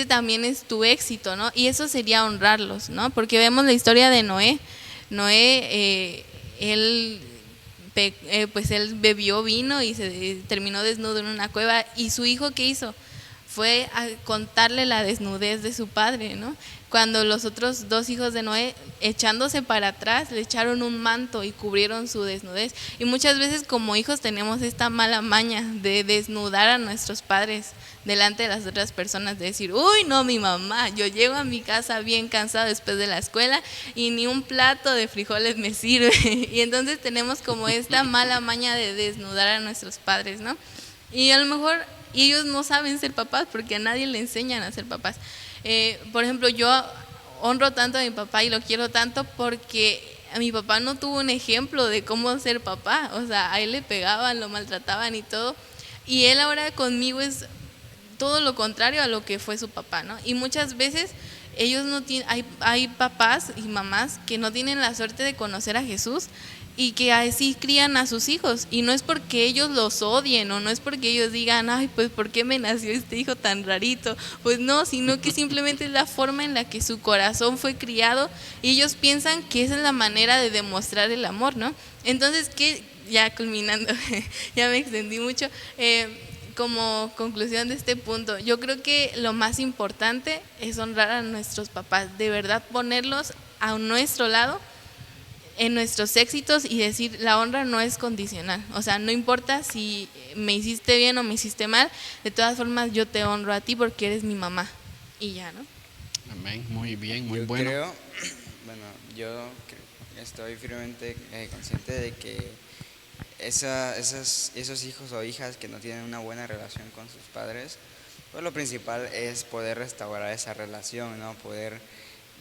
también es tu éxito, ¿no? Y eso sería honrarlos, ¿no? Porque vemos la historia de Noé. Él bebió vino y se terminó desnudo en una cueva, y su hijo, ¿qué hizo? Fue a contarle la desnudez de su padre, ¿no? Cuando los otros 2 hijos de Noé, echándose para atrás, le echaron un manto y cubrieron su desnudez. Y muchas veces como hijos tenemos esta mala maña de desnudar a nuestros padres delante de las otras personas, de decir, uy, no, mi mamá, yo llego a mi casa bien cansado después de la escuela y ni un plato de frijoles me sirve. Y entonces tenemos como esta mala maña de desnudar a nuestros padres, ¿no? Y a lo mejor ellos no saben ser papás porque a nadie le enseñan a ser papás. Por ejemplo, yo honro tanto a mi papá y lo quiero tanto porque a mi papá no tuvo un ejemplo de cómo ser papá. O sea, a él le pegaban, lo maltrataban y todo. Y él ahora conmigo es todo lo contrario a lo que fue su papá, ¿no? Y muchas veces ellos no tienen, hay papás y mamás que no tienen la suerte de conocer a Jesús y que así crían a sus hijos, y no es porque ellos los odien o no es porque ellos digan, ay, pues ¿por qué me nació este hijo tan rarito? Pues no, sino que simplemente es la forma en la que su corazón fue criado y ellos piensan que esa es la manera de demostrar el amor, ¿no? Entonces, que ya culminando, ya me extendí mucho, como conclusión de este punto, yo creo que lo más importante es honrar a nuestros papás, de verdad ponerlos a nuestro lado en nuestros éxitos y decir, la honra no es condicional, o sea, no importa si me hiciste bien o me hiciste mal, de todas formas yo te honro a ti porque eres mi mamá y ya, ¿no? Amén, muy bien, muy Yo bueno. yo estoy firmemente consciente de que esos hijos o hijas que no tienen una buena relación con sus padres, pues lo principal es poder restaurar esa relación, ¿no? Poder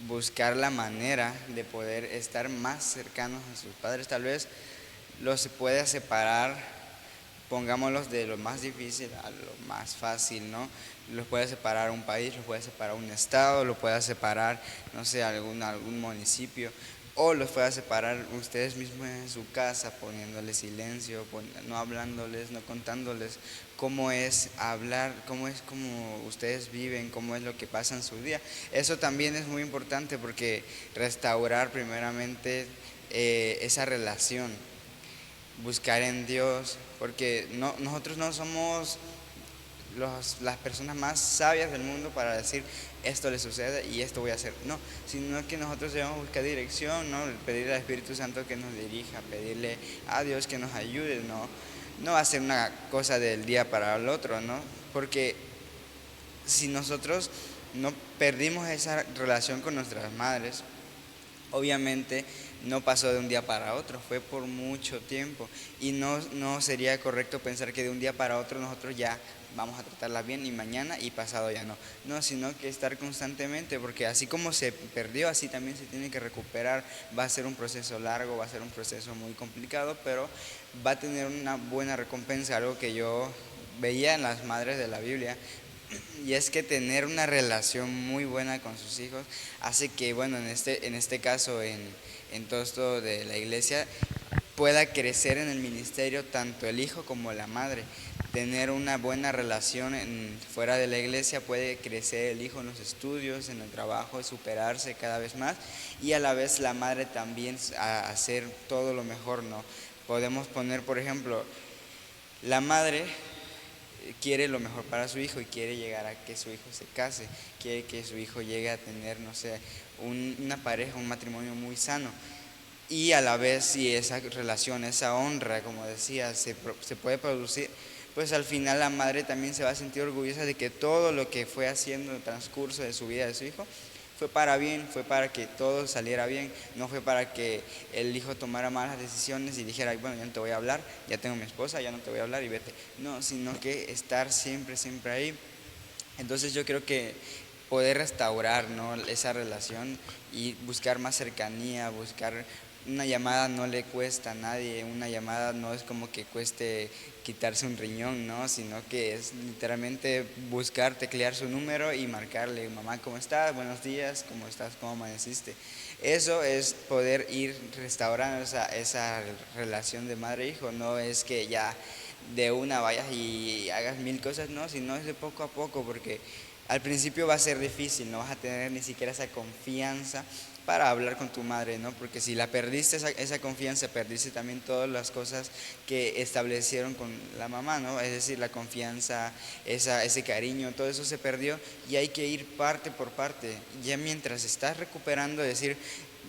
buscar la manera de poder estar más cercanos a sus padres. Tal vez los pueda separar, pongámoslos de lo más difícil a lo más fácil, ¿no? Los puede separar un país, los puede separar un estado, los puede separar, no sé, algún municipio, o los puede separar ustedes mismos en su casa, poniéndoles silencio, no hablándoles, no contándoles cómo es hablar, cómo ustedes viven, cómo es lo que pasa en su día. Eso también es muy importante porque restaurar primeramente esa relación, buscar en Dios, porque nosotros no somos las personas más sabias del mundo para decir esto le sucede y esto voy a hacer, no, sino que nosotros debemos buscar dirección, ¿no? Pedirle al Espíritu Santo que nos dirija, pedirle a Dios que nos ayude, no va a ser una cosa del día para el otro, ¿no? Porque si nosotros no perdimos esa relación con nuestras madres, obviamente no pasó de un día para otro, fue por mucho tiempo y no sería correcto pensar que de un día para otro nosotros ya vamos a tratarla bien y mañana y pasado ya no, sino que estar constantemente, porque así como se perdió, así también se tiene que recuperar. Va a ser un proceso largo, va a ser un proceso muy complicado, pero va a tener una buena recompensa, algo que yo veía en las madres de la Biblia. Y es que tener una relación muy buena con sus hijos hace que, bueno, en este caso, en todo esto de la iglesia, pueda crecer en el ministerio tanto el hijo como la madre. Tener una buena relación fuera de la iglesia puede crecer el hijo en los estudios, en el trabajo, superarse cada vez más, y a la vez la madre también a hacer todo lo mejor, ¿no? Podemos poner, por ejemplo, la madre quiere lo mejor para su hijo y quiere llegar a que su hijo se case, quiere que su hijo llegue a tener, no sé, una pareja, un matrimonio muy sano. Y a la vez, si esa relación, esa honra, como decía, se puede producir, pues al final la madre también se va a sentir orgullosa de que todo lo que fue haciendo en el transcurso de su vida de su hijo fue para bien, fue para que todo saliera bien, no fue para que el hijo tomara malas decisiones y dijera, bueno, ya no te voy a hablar, ya tengo mi esposa, ya no te voy a hablar y vete. No, sino que estar siempre, siempre ahí. Entonces yo creo que poder restaurar, ¿no?, esa relación y buscar más cercanía, buscar una llamada no le cuesta a nadie, una llamada no es como que cueste quitarse un riñón, ¿no?, sino que es literalmente buscar, teclear su número y marcarle, mamá, ¿cómo estás? Buenos días, ¿cómo estás? ¿Cómo amaneciste? Eso es poder ir restaurando esa relación de madre-hijo, no es que ya de una vayas y hagas 1000 cosas, no, sino es de poco a poco, porque al principio va a ser difícil, no vas a tener ni siquiera esa confianza para hablar con tu madre, ¿no? Porque si la perdiste esa confianza, perdiste también todas las cosas que establecieron con la mamá, ¿no? Es decir, la confianza, ese cariño, todo eso se perdió y hay que ir parte por parte. Ya mientras estás recuperando, decir,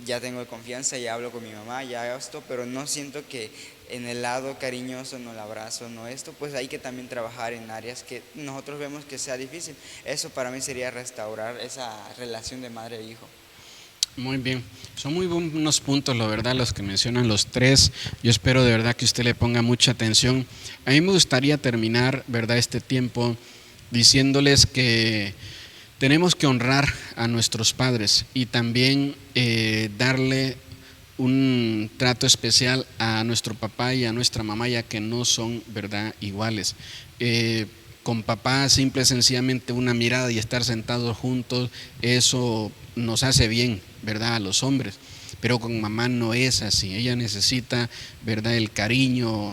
ya tengo confianza, ya hablo con mi mamá, ya hago esto, pero no siento que en el lado cariñoso, no el abrazo, no esto, pues hay que también trabajar en áreas que nosotros vemos que sea difícil. Eso para mí sería restaurar esa relación de madre e hijo. Muy bien, son muy buenos puntos, la verdad, los que mencionan los tres. Yo espero de verdad que usted le ponga mucha atención. A mí me gustaría terminar, verdad, este tiempo diciéndoles que tenemos que honrar a nuestros padres y también darle un trato especial a nuestro papá y a nuestra mamá, ya que no son, verdad, iguales. Con papá simple y sencillamente una mirada y estar sentados juntos, eso nos hace bien, verdad, a los hombres, pero con mamá no es así. Ella necesita, verdad, el cariño,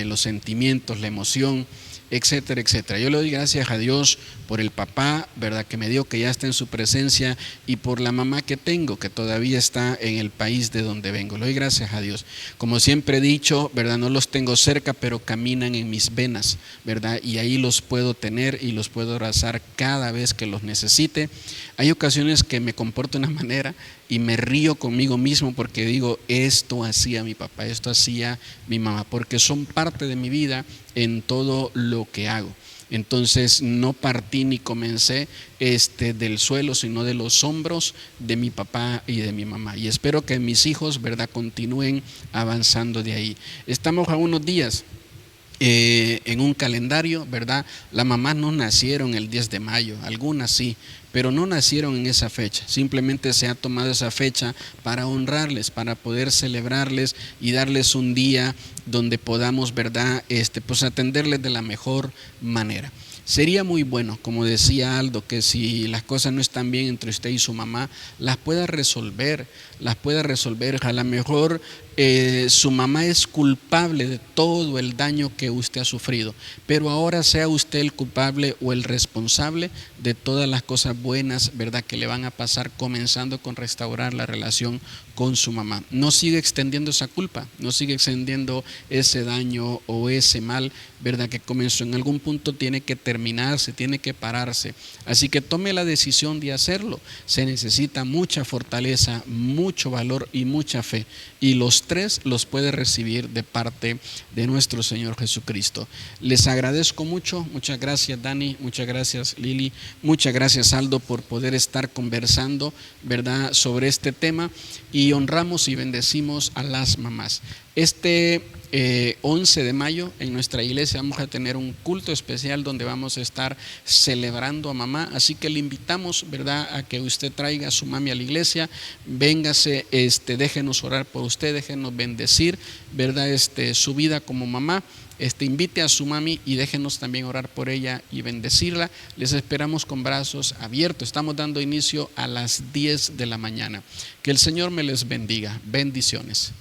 los sentimientos, la emoción, etcétera, etcétera. Yo le doy gracias a Dios por el papá, verdad, que me dio, que ya está en su presencia, y por la mamá que tengo, que todavía está en el país de donde vengo. Le doy gracias a Dios. Como siempre he dicho, verdad, no los tengo cerca, pero caminan en mis venas, verdad, y ahí los puedo tener y los puedo abrazar cada vez que los necesite. Hay ocasiones que me comporto de una manera y me río conmigo mismo porque digo, esto hacía mi papá, esto hacía mi mamá, porque son parte de mi vida en todo lo que hago. Entonces no partí ni comencé del suelo, sino de los hombros de mi papá y de mi mamá. Y espero que mis hijos, verdad, continúen avanzando de ahí. Estamos a unos días en un calendario, verdad, las mamás no nacieron el 10 de mayo, algunas sí, pero no nacieron en esa fecha. Simplemente se ha tomado esa fecha para honrarles, para poder celebrarles y darles un día donde podamos, verdad, pues atenderles de la mejor manera. Sería muy bueno, como decía Aldo, que si las cosas no están bien entre usted y su mamá, las pueda resolver. A lo mejor su mamá es culpable de todo el daño que usted ha sufrido, pero ahora sea usted el culpable o el responsable de todas las cosas buenas, verdad, que le van a pasar, comenzando con restaurar la relación con su mamá. No sigue extendiendo esa culpa, no sigue extendiendo ese daño o ese mal, verdad, que comenzó. En algún punto tiene que terminarse, tiene que pararse. Así que tome la decisión de hacerlo. Se necesita mucha fortaleza, mucho valor y mucha fe. Y los tres los puede recibir de parte de nuestro Señor Jesucristo. Les agradezco mucho. Muchas gracias, Dani. Muchas gracias, Lili. Muchas gracias, Aldo, por poder estar conversando, verdad, sobre este tema. Y honramos y bendecimos a las mamás. 11 de mayo en nuestra iglesia vamos a tener un culto especial donde vamos a estar celebrando a mamá, así que le invitamos, verdad, a que usted traiga a su mami a la iglesia. Véngase, déjenos orar por usted, déjenos bendecir, verdad, su vida como mamá. Invite a su mami y déjenos también orar por ella y bendecirla. Les esperamos con brazos abiertos. Estamos dando inicio a las 10 de la mañana. Que el Señor me les bendiga. Bendiciones.